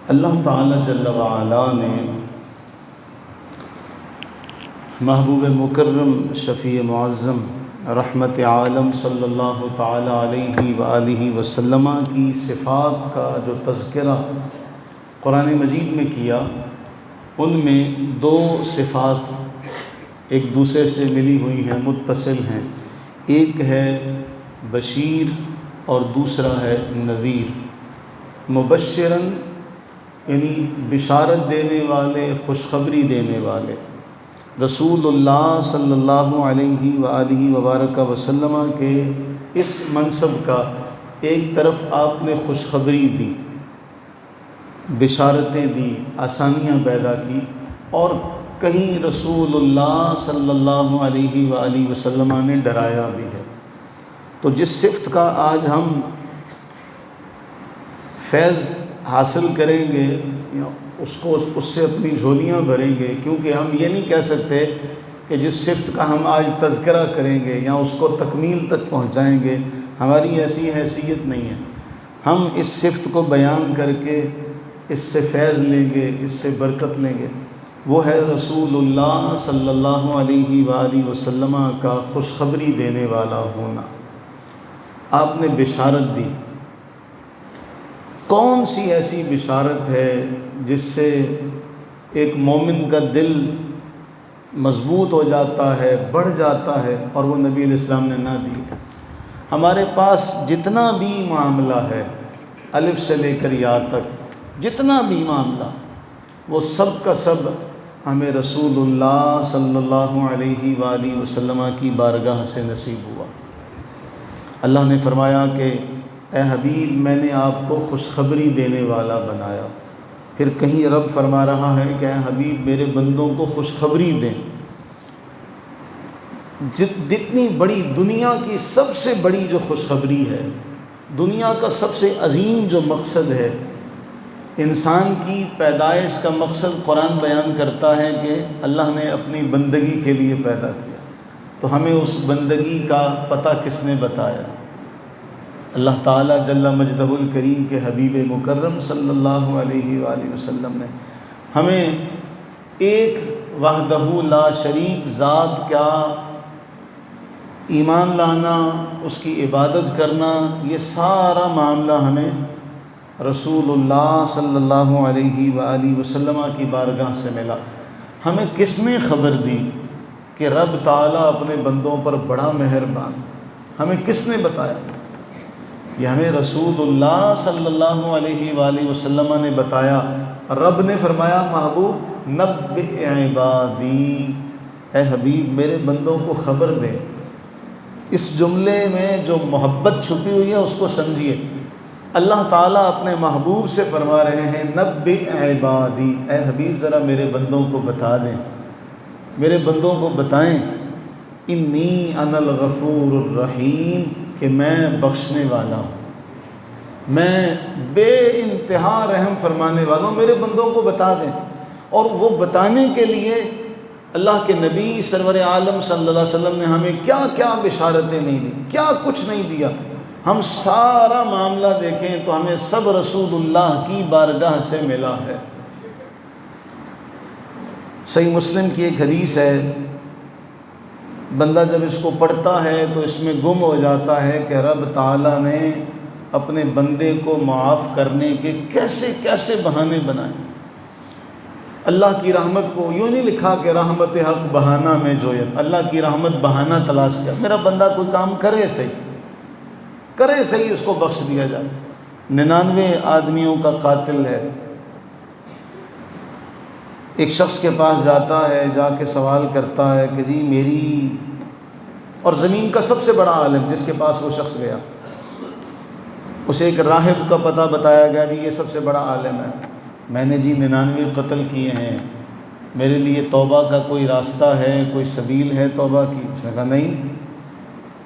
اللہ تعالیٰ جل وعلا نے محبوب مکرم شفیع معظم رحمت عالم صلی اللہ تعالیٰ علیہ وآلہ وسلم کی صفات کا جو تذکرہ قرآن مجید میں کیا، ان میں دو صفات ایک دوسرے سے ملی ہوئی ہیں، متصل ہیں۔ ایک ہے بشیر اور دوسرا ہے نذیر۔ مبشرن یعنی بشارت دینے والے، خوشخبری دینے والے۔ رسول اللہ صلی اللہ علیہ وآلہ وبارک وسلم کے اس منصب کا ایک طرف آپ نے خوشخبری دی، بشارتیں دی، آسانیاں پیدا کی، اور کہیں رسول اللہ صلی اللہ علیہ وآلہ وسلم نے ڈرایا بھی ہے۔ تو جس صفت کا آج ہم فیض حاصل کریں گے، اس سے اپنی جھولیاں بھریں گے، کیونکہ ہم یہ نہیں کہہ سکتے کہ جس صفت کا ہم آج تذکرہ کریں گے یا اس کو تکمیل تک پہنچائیں گے، ہماری ایسی حیثیت نہیں ہے۔ ہم اس صفت کو بیان کر کے اس سے فیض لیں گے، اس سے برکت لیں گے۔ وہ ہے رسول اللہ صلی اللہ علیہ وآلہ وسلم کا خوشخبری دینے والا ہونا۔ آپ نے بشارت دی۔ کون سی ایسی بشارت ہے جس سے ایک مومن کا دل مضبوط ہو جاتا ہے، بڑھ جاتا ہے، اور وہ نبی علیہ السلام نے نہ دی؟ ہمارے پاس جتنا بھی معاملہ ہے، الف سے لے کر یا تک جتنا بھی معاملہ، وہ سب کا سب ہمیں رسول اللہ صلی اللہ علیہ وآلہ وسلم کی بارگاہ سے نصیب ہوا۔ اللہ نے فرمایا کہ اے حبیب، میں نے آپ کو خوشخبری دینے والا بنایا۔ پھر کہیں رب فرما رہا ہے کہ اے حبیب، میرے بندوں کو خوشخبری دیں۔ جتنی بڑی دنیا کی سب سے بڑی جو خوشخبری ہے، دنیا کا سب سے عظیم جو مقصد ہے، انسان کی پیدائش کا مقصد قرآن بیان کرتا ہے کہ اللہ نے اپنی بندگی کے لیے پیدا کیا، تو ہمیں اس بندگی کا پتہ کس نے بتایا؟ اللہ تعالیٰ جل مجدہ الکریم کے حبیب مکرم صلی اللہ علیہ وآلہ وسلم نے ہمیں ایک وحدہ لا شریک ذات کا ایمان لانا، اس کی عبادت کرنا، یہ سارا معاملہ ہمیں رسول اللہ صلی اللہ علیہ وآلہ وسلم کی بارگاہ سے ملا۔ ہمیں کس نے خبر دی کہ رب تعالیٰ اپنے بندوں پر بڑا مہربان؟ ہمیں کس نے بتایا؟ یہ ہمیں رسول اللہ صلی اللہ علیہ وآلہ وسلم نے بتایا۔ رب نے فرمایا، محبوب نبئ عبادی، اے حبیب میرے بندوں کو خبر دیں۔ اس جملے میں جو محبت چھپی ہوئی ہے اس کو سمجھیے۔ اللہ تعالیٰ اپنے محبوب سے فرما رہے ہیں، نبئ عبادی، اے حبیب ذرا میرے بندوں کو بتا دیں، میرے بندوں کو بتائیں، انی انا الغفور الرحیم، کہ میں بخشنے والا ہوں، میں بے انتہا رحم فرمانے والا ہوں، میرے بندوں کو بتا دیں۔ اور وہ بتانے کے لیے اللہ کے نبی سرور عالم صلی اللہ علیہ وسلم نے ہمیں کیا کیا بشارتیں نہیں دی، کیا کچھ نہیں دیا۔ ہم سارا معاملہ دیکھیں تو ہمیں سب رسول اللہ کی بارگاہ سے ملا ہے۔ صحیح مسلم کی ایک حدیث ہے، بندہ جب اس کو پڑھتا ہے تو اس میں گم ہو جاتا ہے کہ رب تعالیٰ نے اپنے بندے کو معاف کرنے کے کیسے کیسے بہانے بنائے۔ اللہ کی رحمت کو یوں نہیں لکھا کہ رحمت حق بہانہ میں جویت، اللہ کی رحمت بہانہ تلاش کر، میرا بندہ کوئی کام کرے صحیح اس کو بخش دیا جائے۔ 99 آدمیوں کا قاتل ہے، ایک شخص کے پاس جاتا ہے، جا کے سوال کرتا ہے کہ جی میری، اور زمین کا سب سے بڑا عالم جس کے پاس وہ شخص گیا، اسے ایک راہب کا پتہ بتایا گیا، جی یہ سب سے بڑا عالم ہے، میں نے جی 99 قتل کیے ہیں، میرے لیے توبہ کا کوئی راستہ ہے، کوئی سبیل ہے توبہ کی؟ اس نے کہا نہیں۔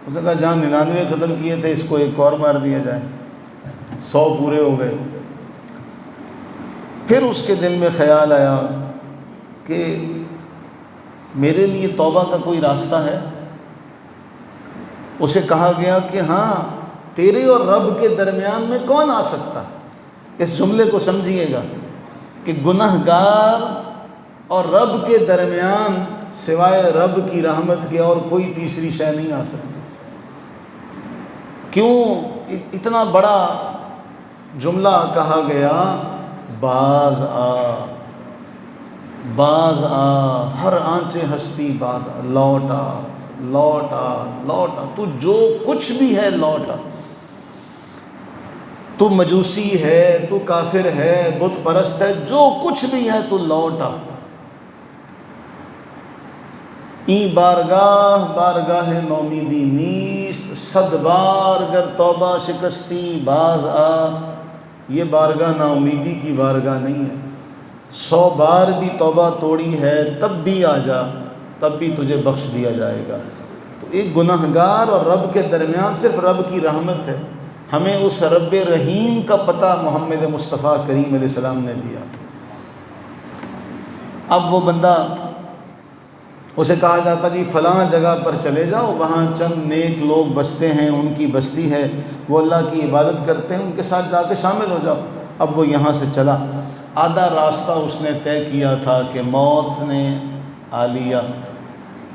اس نے کہا جہاں 99 قتل کیے تھے اس کو ایک اور مار دیا جائے، 100 پورے ہو گئے۔ پھر اس کے دل میں خیال آیا کہ میرے لیے توبہ کا کوئی راستہ ہے؟ اسے کہا گیا کہ ہاں، تیرے اور رب کے درمیان میں کون آ سکتا؟ اس جملے کو سمجھیے گا، کہ گنہگار اور رب کے درمیان سوائے رب کی رحمت کے اور کوئی تیسری شے نہیں آ سکتی۔ کیوں اتنا بڑا جملہ کہا گیا؟ باز آ، ہر آنچ ہستی باز آ، لوٹ آ، لوٹ آ، لوٹ آ، تو جو کچھ بھی ہے لوٹ آ، تو مجوسی ہے، تو کافر ہے، بت پرست ہے، جو کچھ بھی ہے تو لوٹ آ۔ این بارگاہ نومیدی نیست، صد بار گر توبہ شکستی باز آ۔ یہ بارگاہ نا امیدی کی بارگاہ نہیں ہے، 100 بار بھی توبہ توڑی ہے تب بھی آ جا، تب بھی تجھے بخش دیا جائے گا۔ تو ایک گنہگار اور رب کے درمیان صرف رب کی رحمت ہے۔ ہمیں اس رب رحیم کا پتہ محمد مصطفیٰ کریم علیہ السلام نے دیا۔ اب وہ بندہ، اسے کہا جاتا جی فلاں جگہ پر چلے جاؤ، وہاں چند نیک لوگ بستے ہیں، ان کی بستی ہے، وہ اللہ کی عبادت کرتے ہیں، ان کے ساتھ جا کے شامل ہو جاؤ۔ اب وہ یہاں سے چلا، آدھا راستہ اس نے طے کیا تھا کہ موت نے آ لیا۔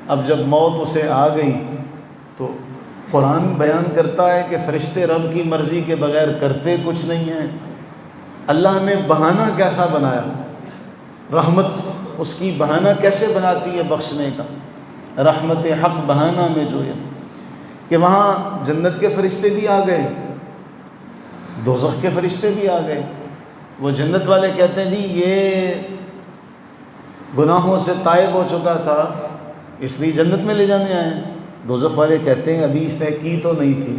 اب جب موت اسے آ گئی تو قرآن بیان کرتا ہے کہ فرشتے رب کی مرضی کے بغیر کرتے کچھ نہیں ہیں۔ اللہ نے بہانہ کیسا بنایا، رحمت اس کی بہانہ کیسے بناتی ہے بخشنے کا، رحمت حق بہانہ میں جو ہے کہ وہاں جنت کے فرشتے بھی آ گئے، دوزخ کے فرشتے بھی آ گئے۔ وہ جنت والے کہتے ہیں جی یہ گناہوں سے تائب ہو چکا تھا اس لیے جنت میں لے جانے آئے۔ دوزخ والے کہتے ہیں ابھی اس نے کی تو نہیں تھی،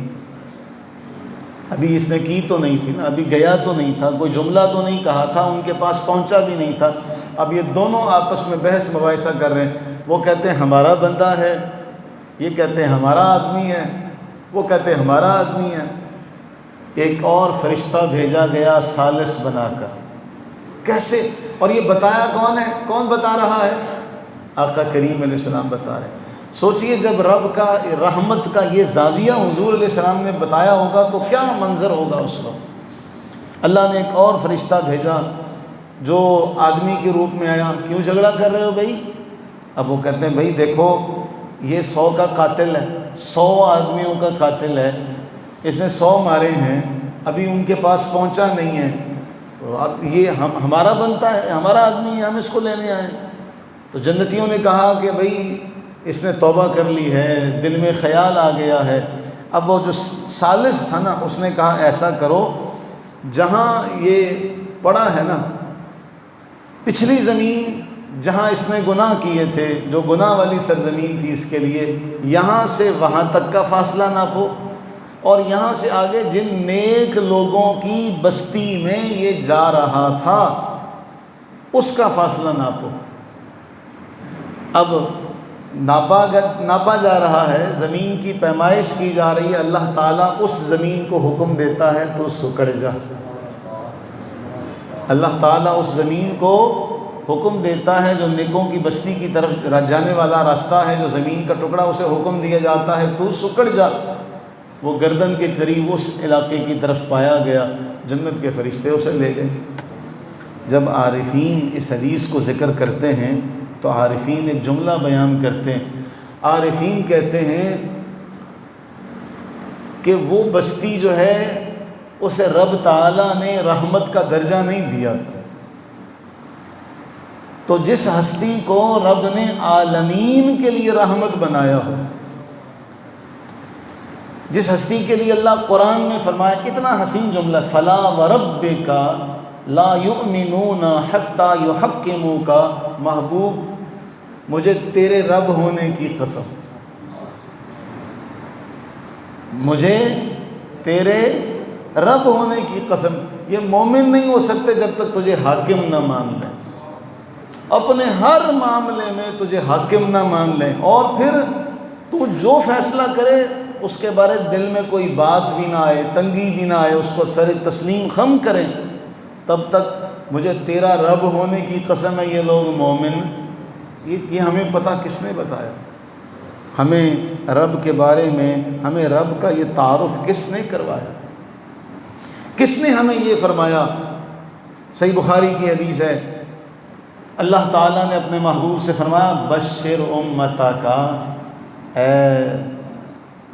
ابھی اس نے کی تو نہیں تھی نا، ابھی گیا تو نہیں تھا، کوئی جملہ تو نہیں کہا تھا، ان کے پاس پہنچا بھی نہیں تھا۔ اب یہ دونوں آپس میں بحث مباحثہ کر رہے ہیں، وہ کہتے ہیں ہمارا بندہ ہے، یہ کہتے ہیں ہمارا آدمی ہے، وہ کہتے ہیں ہمارا آدمی ہے۔ ایک اور فرشتہ بھیجا گیا ثالث بنا کر، کیسے؟ اور یہ بتایا کون ہے؟ کون بتا رہا ہے؟ آقا کریم علیہ السلام بتا رہے ہیں۔ سوچئے جب رب کا رحمت کا یہ زاویہ حضور علیہ السلام نے بتایا ہوگا تو کیا منظر ہوگا اس وقت۔ اللہ نے ایک اور فرشتہ بھیجا جو آدمی کے روپ میں آیا، کیوں جھگڑا کر رہے ہو بھائی؟ اب وہ کہتے ہیں بھائی دیکھو یہ 100 کا قاتل ہے، 100 آدمیوں کا قاتل ہے، اس نے 100 مارے ہیں، ابھی ان کے پاس پہنچا نہیں ہے، اب یہ ہمارا بنتا ہے، ہمارا آدمی ہے، ہم اس کو لینے آئے۔ تو جنتیوں نے کہا کہ بھائی اس نے توبہ کر لی ہے، دل میں خیال آ گیا ہے۔ اب وہ جو ثالث تھا نا، اس نے کہا ایسا کرو، جہاں یہ پڑا ہے نا پچھلی زمین جہاں اس نے گناہ کیے تھے، جو گناہ والی سرزمین تھی اس کے لیے، یہاں سے وہاں تک کا فاصلہ ناپو، اور یہاں سے آگے جن نیک لوگوں کی بستی میں یہ جا رہا تھا اس کا فاصلہ ناپو۔ اب ناپا جا رہا ہے، زمین کی پیمائش کی جا رہی ہے، اللہ تعالیٰ اس زمین کو حکم دیتا ہے تو سکڑ جا۔ اللہ تعالیٰ اس زمین کو حکم دیتا ہے، جو نیکوں کی بستی کی طرف جانے والا راستہ ہے، جو زمین کا ٹکڑا، اسے حکم دیا جاتا ہے تو سکڑ جا۔ وہ گردن کے قریب اس علاقے کی طرف پایا گیا، جنت کے فرشتے اسے لے گئے۔ جب عارفین اس حدیث کو ذکر کرتے ہیں تو عارفین ایک جملہ بیان کرتے ہیں۔ عارفین کہتے ہیں کہ وہ بستی جو ہے اسے رب تعالیٰ نے رحمت کا درجہ نہیں دیا تھا، تو جس ہستی کو رب نے عالمین کے لیے رحمت بنایا ہو، جس ہستی کے لیے اللہ قرآن میں فرمایا، اتنا حسین جملہ، فلا وربک لا یؤمنون حتی یحکموک، محبوب مجھے تیرے رب ہونے کی قسم، مجھے تیرے رب ہونے کی قسم، یہ مومن نہیں ہو سکتے جب تک تجھے حاکم نہ مان لیں، اپنے ہر معاملے میں تجھے حاکم نہ مان لیں، اور پھر تو جو فیصلہ کرے اس کے بارے دل میں کوئی بات بھی نہ آئے، تنگی بھی نہ آئے، اس کو سر تسلیم خم کریں، تب تک مجھے تیرا رب ہونے کی قسم ہے یہ لوگ مومن۔ یہ ہمیں پتہ کس نے بتایا؟ ہمیں رب کے بارے میں، ہمیں رب کا یہ تعارف کس نے کروایا؟ کس نے ہمیں یہ فرمایا صحیح بخاری کی حدیث ہے، اللہ تعالیٰ نے اپنے محبوب سے فرمایا بشر امتک، اے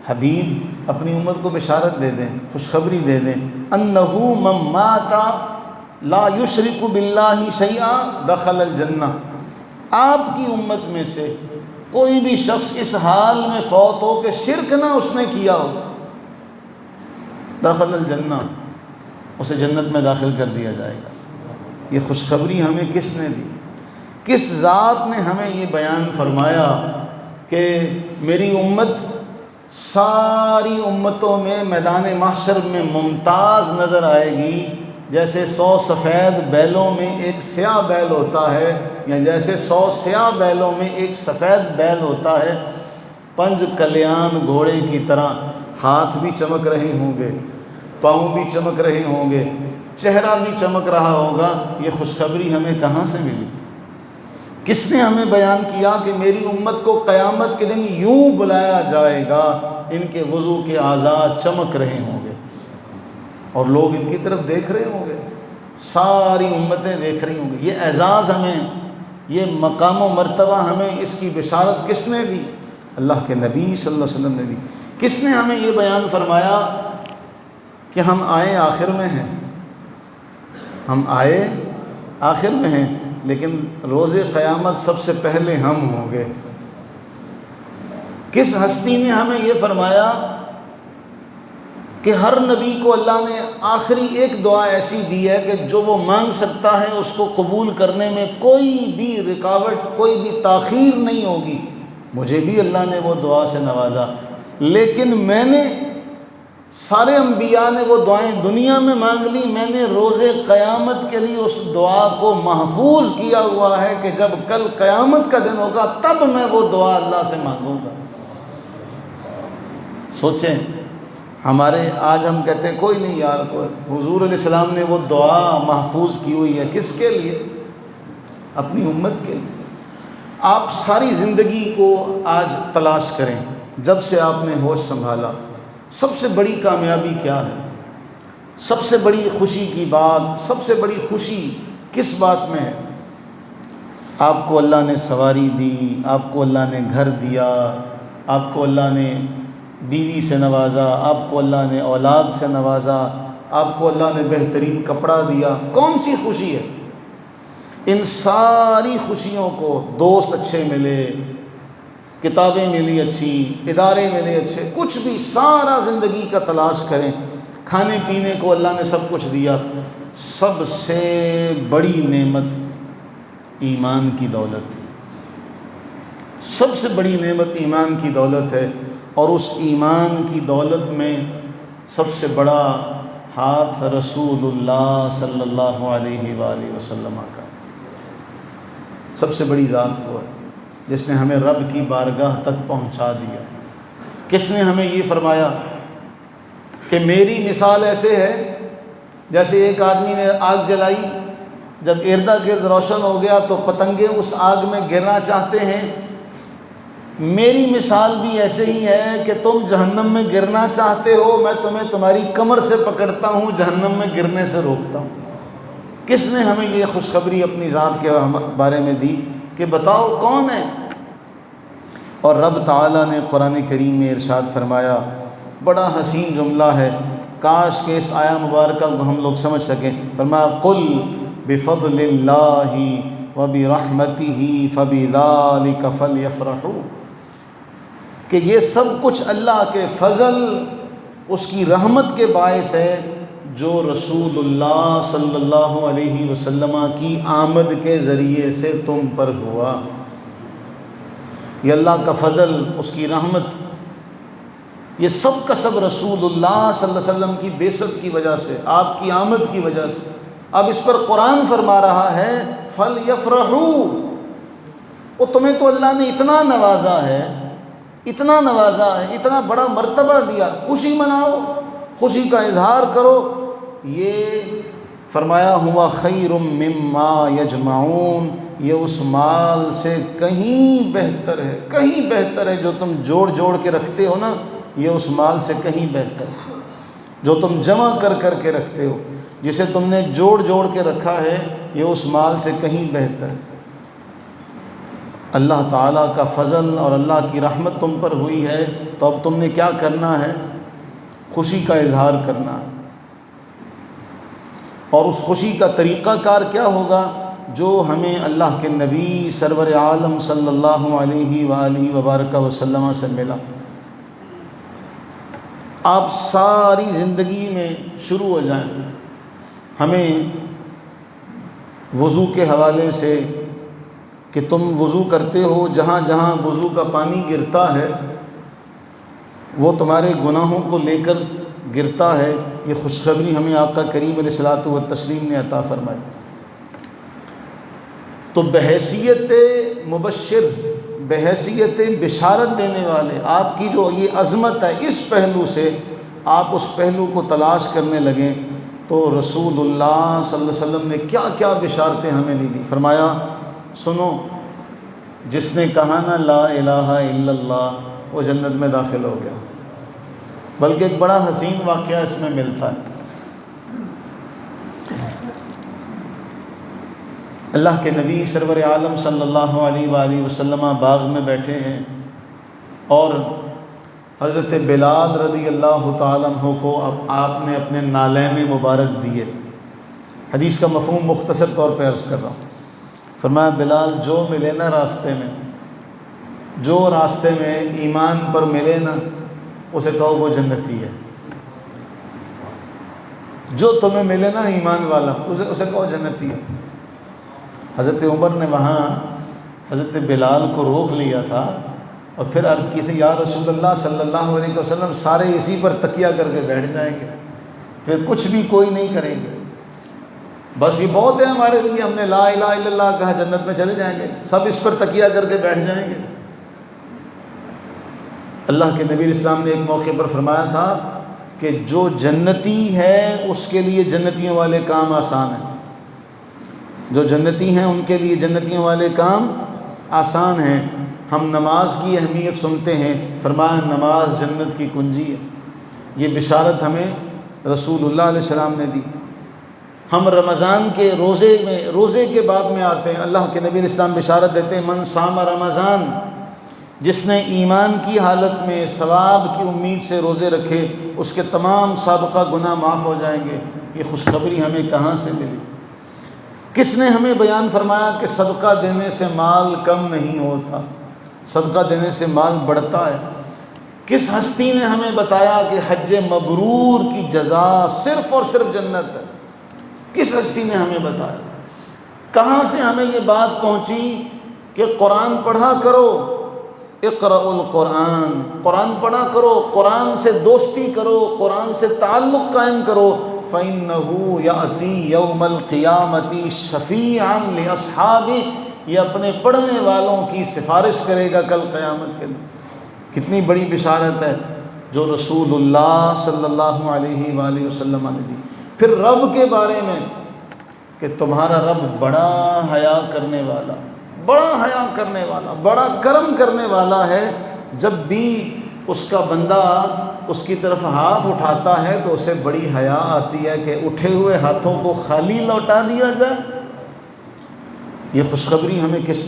حبیب اپنی امت کو بشارت دے دیں، خوشخبری دے دیں، انہو من مات لا یشرک باللہ شیئا دخل الجنہ، آپ کی امت میں سے کوئی بھی شخص اس حال میں فوت ہو کہ شرک نہ اس نے کیا ہو، دخل الجنہ، اسے جنت میں داخل کر دیا جائے گا۔ یہ خوشخبری ہمیں کس نے دی؟ کس ذات نے ہمیں یہ بیان فرمایا کہ میری امت ساری امتوں میں میدان محشر میں ممتاز نظر آئے گی، جیسے 100 سفید بیلوں میں ایک سیاہ بیل ہوتا ہے، یا جیسے 100 سیاہ بیلوں میں ایک سفید بیل ہوتا ہے، پنج کلیان گھوڑے کی طرح، ہاتھ بھی چمک رہے ہوں گے، پاؤں بھی چمک رہے ہوں گے، چہرہ بھی چمک رہا ہوگا۔ یہ خوشخبری ہمیں کہاں سے ملی؟ کس نے ہمیں بیان کیا کہ میری امت کو قیامت کے دن یوں بلایا جائے گا، ان کے وضو کے اعضاء چمک رہے ہوں گے اور لوگ ان کی طرف دیکھ رہے ہوں گے، ساری امتیں دیکھ رہی ہوں گی۔ یہ اعزاز ہمیں، یہ مقام و مرتبہ ہمیں، اس کی بشارت کس نے دی؟ اللہ کے نبی صلی اللہ علیہ وسلم نے دی۔ کس نے ہمیں یہ بیان فرمایا کہ ہم آئے آخر میں ہیں، ہم آئے آخر میں ہیں، لیکن روز قیامت سب سے پہلے ہم ہوں گے؟ کس ہستی نے ہمیں یہ فرمایا کہ ہر نبی کو اللہ نے آخری ایک دعا ایسی دی ہے کہ جو وہ مانگ سکتا ہے اس کو قبول کرنے میں کوئی بھی رکاوٹ، کوئی بھی تاخیر نہیں ہوگی؟ مجھے بھی اللہ نے وہ دعا سے نوازا، لیکن میں نے، سارے انبیاء نے وہ دعائیں دنیا میں مانگ لی، میں نے روز قیامت کے لیے اس دعا کو محفوظ کیا ہوا ہے کہ جب کل قیامت کا دن ہوگا تب میں وہ دعا اللہ سے مانگوں گا۔ سوچیں، ہمارے آج ہم کہتے ہیں کوئی نہیں یار، کوئی، حضور علیہ السلام نے وہ دعا محفوظ کی ہوئی ہے، کس کے لیے؟ اپنی امت کے لیے۔ آپ ساری زندگی کو آج تلاش کریں، جب سے آپ نے ہوش سنبھالا، سب سے بڑی کامیابی کیا ہے؟ سب سے بڑی خوشی کی بات، سب سے بڑی خوشی کس بات میں ہے؟ آپ کو اللہ نے سواری دی، آپ کو اللہ نے گھر دیا، آپ کو اللہ نے بیوی سے نوازا، آپ کو اللہ نے اولاد سے نوازا، آپ کو اللہ نے بہترین کپڑا دیا۔ کون سی خوشی ہے؟ ان ساری خوشیوں کو، دوست اچھے ملے، کتابیں ملی اچھی، ادارے ملے اچھے، کچھ بھی، سارا زندگی کا تلاش کریں، کھانے پینے کو اللہ نے سب کچھ دیا، سب سے بڑی نعمت ایمان کی دولت، سب سے بڑی نعمت ایمان کی دولت ہے، اور اس ایمان کی دولت میں سب سے بڑا ہاتھ رسول اللہ صلی اللہ علیہ وآلہ وسلم کا۔ سب سے بڑی ذات وہ ہے جس نے ہمیں رب کی بارگاہ تک پہنچا دیا۔ کس نے ہمیں یہ فرمایا کہ میری مثال ایسے ہے جیسے ایک آدمی نے آگ جلائی، جب اردا گرد روشن ہو گیا تو پتنگیں اس آگ میں گرنا چاہتے ہیں، میری مثال بھی ایسے ہی ہے کہ تم جہنم میں گرنا چاہتے ہو، میں تمہیں تمہاری کمر سے پکڑتا ہوں، جہنم میں گرنے سے روکتا ہوں۔ کس نے ہمیں یہ خوشخبری اپنی ذات کے بارے میں دی کہ بتاؤ کون ہے؟ اور رب تعالیٰ نے قرآن کریم میں ارشاد فرمایا، بڑا حسین جملہ ہے، کاش کہ اس آیہ مبارکہ کو ہم لوگ سمجھ سکیں۔ فرمایا قل بفضل اللہ وبرحمتہ فبذلک فلیفرحوا، کہ یہ سب کچھ اللہ کے فضل، اس کی رحمت کے باعث ہے جو رسول اللہ صلی اللہ علیہ وسلم کی آمد کے ذریعے سے تم پر ہوا۔ یہ اللہ کا فضل، اس کی رحمت، یہ سب کا سب رسول اللہ صلی اللہ علیہ وسلم کی بعثت کی وجہ سے، آپ کی آمد کی وجہ سے۔ اب اس پر قرآن فرما رہا ہے فَلْيَفْرَحُوا، وہ تمہیں تو اللہ نے اتنا نوازا ہے، اتنا نوازا ہے، اتنا بڑا مرتبہ دیا، خوشی مناؤ، خوشی کا اظہار کرو۔ یہ فرمایا ہوا خیر مما یجمعون، یہ اس مال سے کہیں بہتر ہے، کہیں بہتر ہے، جو تم جوڑ جوڑ کے رکھتے ہو نا، یہ اس مال سے کہیں بہتر ہے جو تم جمع کر کر کے رکھتے ہو۔ جسے تم نے جوڑ جوڑ کے رکھا ہے یہ اس مال سے کہیں بہتر ہے۔ اللہ تعالیٰ کا فضل اور اللہ کی رحمت تم پر ہوئی ہے تو اب تم نے کیا کرنا ہے؟ خوشی کا اظہار کرنا ہے۔ اور اس خوشی کا طریقہ کار کیا ہوگا؟ جو ہمیں اللہ کے نبی سرور عالم صلی اللہ علیہ وآلہ وبارک وسلم سے ملا۔ آپ ساری زندگی میں شروع ہو جائیں، ہمیں وضو کے حوالے سے کہ تم وضو کرتے ہو، جہاں جہاں وضو کا پانی گرتا ہے وہ تمہارے گناہوں کو لے کر گرتا ہے، یہ خوشخبری ہمیں آقا کریم علیہ الصلوۃ والتسلیم نے عطا فرمائی۔ تو بحیثیت مبشر، بحیثیت بشارت دینے والے، آپ کی جو یہ عظمت ہے اس پہلو سے آپ اس پہلو کو تلاش کرنے لگیں تو رسول اللہ صلی اللہ علیہ وسلم نے کیا کیا بشارتیں ہمیں نہیں دی۔ فرمایا سنو، جس نے کہا نا لا الہ الا اللہ وہ جنت میں داخل ہو گیا۔ بلکہ ایک بڑا حسین واقعہ اس میں ملتا ہے۔ اللہ کے نبی سرور عالم صلی اللہ علیہ وآلہ وسلم باغ میں بیٹھے ہیں اور حضرت بلال رضی اللہ تعالیٰ عنہ کو آپ نے اپنے نالین مبارک دیے۔ حدیث کا مفہوم مختصر طور پہ عرض کر رہا ہوں۔ فرمایا بلال جو ملے نا راستے میں، جو راستے میں ایمان پر ملے نا اسے کہو وہ جنتی ہے۔ جو تمہیں ملے نا ایمان والا اسے کہو جنتی ہے۔ حضرت عمر نے وہاں حضرت بلال کو روک لیا تھا اور پھر عرض کی تھی یا رسول اللہ صلی اللہ علیہ وسلم سارے اسی پر تکیہ کر کے بیٹھ جائیں گے، پھر کچھ بھی کوئی نہیں کریں گے، بس یہ بہت ہے ہمارے لیے، ہم نے لا الہ الا اللہ کہا جنت میں چلے جائیں گے، سب اس پر تکیہ کر کے بیٹھ جائیں گے۔ اللہ کے نبی علیہ السلام نے ایک موقع پر فرمایا تھا کہ جو جنتی ہے اس کے لیے جنتیوں والے کام آسان ہیں، جو جنتی ہیں ان کے لیے جنتیوں والے کام آسان ہیں۔ ہم نماز کی اہمیت سنتے ہیں، فرمایا نماز جنت کی کنجی ہے۔ یہ بشارت ہمیں رسول اللہ علیہ السلام نے دی۔ ہم رمضان کے روزے کے باب میں آتے ہیں، اللہ کے نبی علیہ السلام بشارت دیتے ہیں من صام رمضان، جس نے ایمان کی حالت میں ثواب کی امید سے روزے رکھے اس کے تمام سابقہ گناہ معاف ہو جائیں گے۔ یہ خوشخبری ہمیں کہاں سے ملی؟ کس نے ہمیں بیان فرمایا کہ صدقہ دینے سے مال کم نہیں ہوتا، صدقہ دینے سے مال بڑھتا ہے؟ کس ہستی نے ہمیں بتایا کہ حج مبرور کی جزا صرف اور صرف جنت ہے؟ کس ہستی نے ہمیں بتایا؟ کہاں سے ہمیں یہ بات پہنچی کہ قرآن پڑھا کرو، اقرأ القرآن، قرآن پڑھا کرو، قرآن سے دوستی کرو، قرآن سے تعلق قائم کرو، فَإِنَّهُ يَأْتِي يَوْمَ الْقِيَامَةِ شَفِيعًا لِأَصْحَابِهِ، یہ اپنے پڑھنے والوں کی سفارش کرے گا کل قیامت کے دن۔ کتنی بڑی بشارت ہے جو رسول اللہ صلی اللہ علیہ وآلہ وسلم نے دی۔ پھر رب کے بارے میں کہ تمہارا رب بڑا حیا کرنے والا، بڑا حیا کرنے والا، بڑا کرم کرنے والا ہے۔ جب بھی اس کا بندہ اس کی طرف ہاتھ اٹھاتا ہے تو اسے بڑی حیا آتی ہے کہ اٹھے ہوئے ہاتھوں کو خالی لوٹا دیا جائے۔ یہ خوشخبری ہمیں کس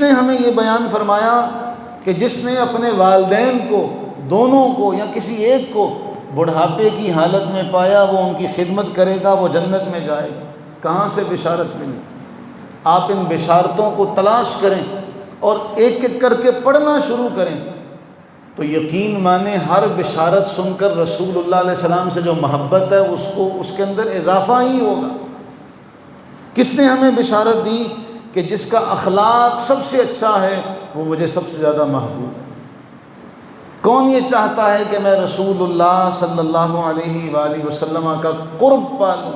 نے ہمیں یہ بیان فرمایا کہ جس نے اپنے والدین کو دونوں کو یا کسی ایک کو بڑھاپے کی حالت میں پایا وہ ان کی خدمت کرے گا، وہ جنت میں جائے گا۔ کہاں سے بشارت ملی؟ آپ ان بشارتوں کو تلاش کریں اور ایک ایک کر کے پڑھنا شروع کریں تو یقین مانیں ہر بشارت سن کر رسول اللہ علیہ السلام سے جو محبت ہے اس کے اندر اضافہ ہی ہوگا۔ کس نے ہمیں بشارت دی کہ جس کا اخلاق سب سے اچھا ہے وہ مجھے سب سے زیادہ محبوب ہے؟ کون یہ چاہتا ہے کہ میں رسول اللہ صلی اللہ علیہ وآلہ وسلم کا قرب پالوں؟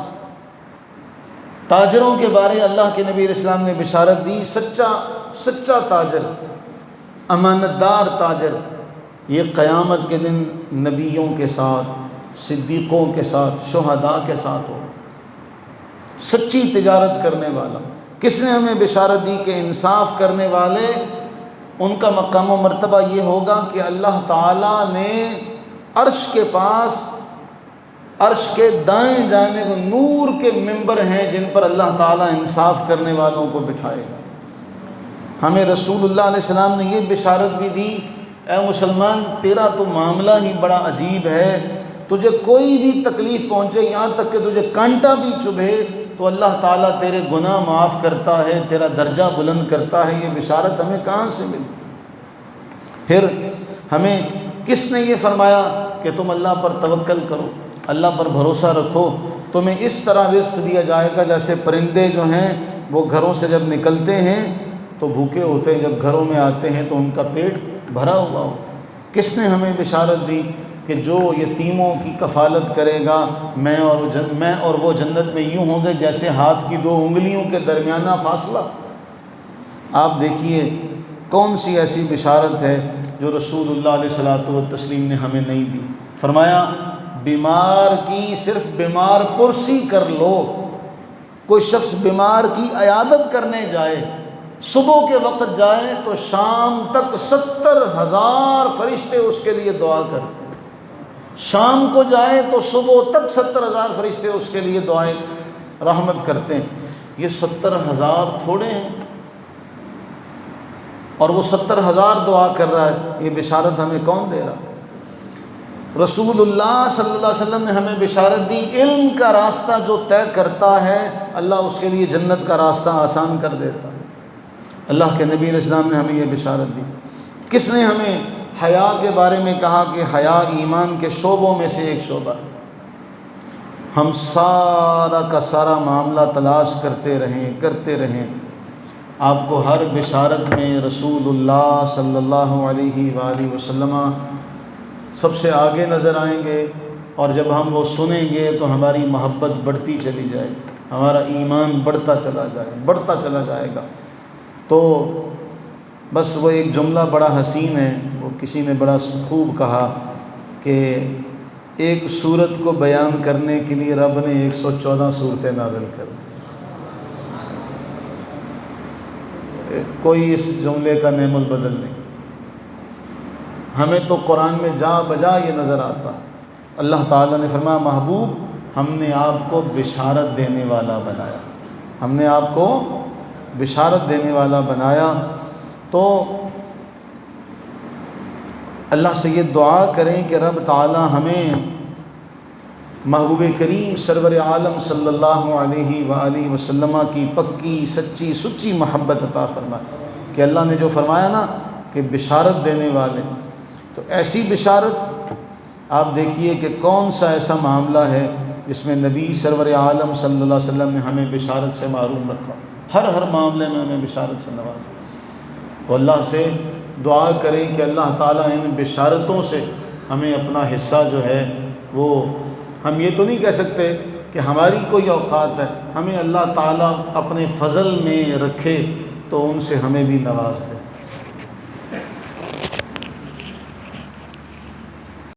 تاجروں کے بارے اللہ کے نبی علیہ السلام نے بشارت دی، سچا تاجر، امانت دار تاجر یہ قیامت کے دن نبیوں کے ساتھ، صدیقوں کے ساتھ، شہداء کے ساتھ ہو، سچی تجارت کرنے والا۔ کس نے ہمیں بشارت دی کہ انصاف کرنے والے ان کا مقام و مرتبہ یہ ہوگا کہ اللہ تعالیٰ نے عرش کے پاس عرش کے دائیں جانب نور کے ممبر ہیں جن پر اللہ تعالیٰ انصاف کرنے والوں کو بٹھائے گا۔ ہمیں رسول اللہ علیہ السلام نے یہ بشارت بھی دی، اے مسلمان تیرا تو معاملہ ہی بڑا عجیب ہے، تجھے کوئی بھی تکلیف پہنچے، یہاں تک کہ تجھے کانٹا بھی چبھے تو اللہ تعالیٰ تیرے گناہ معاف کرتا ہے، تیرا درجہ بلند کرتا ہے۔ یہ بشارت ہمیں کہاں سے ملی؟ پھر ہمیں کس نے یہ فرمایا کہ تم اللہ پر توکل کرو، اللہ پر بھروسہ رکھو، تمہیں اس طرح رزق دیا جائے گا جیسے پرندے جو ہیں وہ گھروں سے جب نکلتے ہیں تو بھوکے ہوتے ہیں، جب گھروں میں آتے ہیں تو ان کا پیٹ بھرا ہوا ہوتا ہے۔ کس نے ہمیں بشارت دی کہ جو یتیموں کی کفالت کرے گا میں اور وہ جنت میں یوں ہوں گے جیسے ہاتھ کی 2 انگلیوں کے درمیانہ فاصلہ۔ آپ دیکھیے کون سی ایسی بشارت ہے جو رسول اللہ علیہ الصلوۃ والتسلیم نے ہمیں نہیں دی۔ فرمایا بیمار کی صرف بیمار پرسی کر لو، کوئی شخص بیمار کی عیادت کرنے جائے، صبح کے وقت جائے تو شام تک 70,000 فرشتے اس کے لیے دعا کرتے، شام کو جائے تو صبح تک 70,000 فرشتے اس کے لیے دعائیں رحمت کرتے ہیں۔ یہ 70,000 تھوڑے ہیں، اور وہ 70,000 دعا کر رہا ہے۔ یہ بشارت ہمیں کون دے رہا؟ رسول اللہ صلی اللہ علیہ وسلم نے ہمیں بشارت دی، علم کا راستہ جو طے کرتا ہے اللہ اس کے لیے جنت کا راستہ آسان کر دیتا۔ اللہ کے نبی علیہ السلام نے ہمیں یہ بشارت دی۔ کس نے ہمیں حیا کے بارے میں کہا کہ حیا ایمان کے شعبوں میں سے ایک شعبہ ہے؟ ہم سارا کا سارا معاملہ تلاش کرتے رہیں، آپ کو ہر بشارت میں رسول اللہ صلی اللہ علیہ وآلہ وسلم سب سے آگے نظر آئیں گے، اور جب ہم وہ سنیں گے تو ہماری محبت بڑھتی چلی جائے گی، ہمارا ایمان بڑھتا چلا جائے گا۔ تو بس وہ ایک جملہ بڑا حسین ہے، وہ کسی نے بڑا خوب کہا کہ ایک صورت کو بیان کرنے کے لیے رب نے 114 صورتیں نازل کر دی۔ کوئی اس جملے کا نعم البدل نہیں۔ ہمیں تو قرآن میں جا بجا یہ نظر آتا، اللہ تعالیٰ نے فرمایا محبوب ہم نے آپ کو بشارت دینے والا بنایا، ہم نے آپ کو بشارت دینے والا بنایا۔ تو اللہ سے یہ دعا کریں کہ رب تعالیٰ ہمیں محبوب کریم سرور عالم صلی اللہ علیہ وآلہ وسلم کی پکی سچی سچی محبت عطا فرمائے، کہ اللہ نے جو فرمایا نا کہ بشارت دینے والے، تو ایسی بشارت آپ دیکھیے کہ کون سا ایسا معاملہ ہے جس میں نبی سرور عالم صلی اللہ علیہ وسلم نے ہمیں بشارت سے محروم رکھا، ہر معاملے میں ہمیں بشارت سے نوازا۔ تو اللہ سے دعا کریں کہ اللہ تعالیٰ ان بشارتوں سے ہمیں اپنا حصہ جو ہے وہ، ہم یہ تو نہیں کہہ سکتے کہ ہماری کوئی اوقات ہے، ہمیں اللہ تعالیٰ اپنے فضل میں رکھے تو ان سے ہمیں بھی نواز دے۔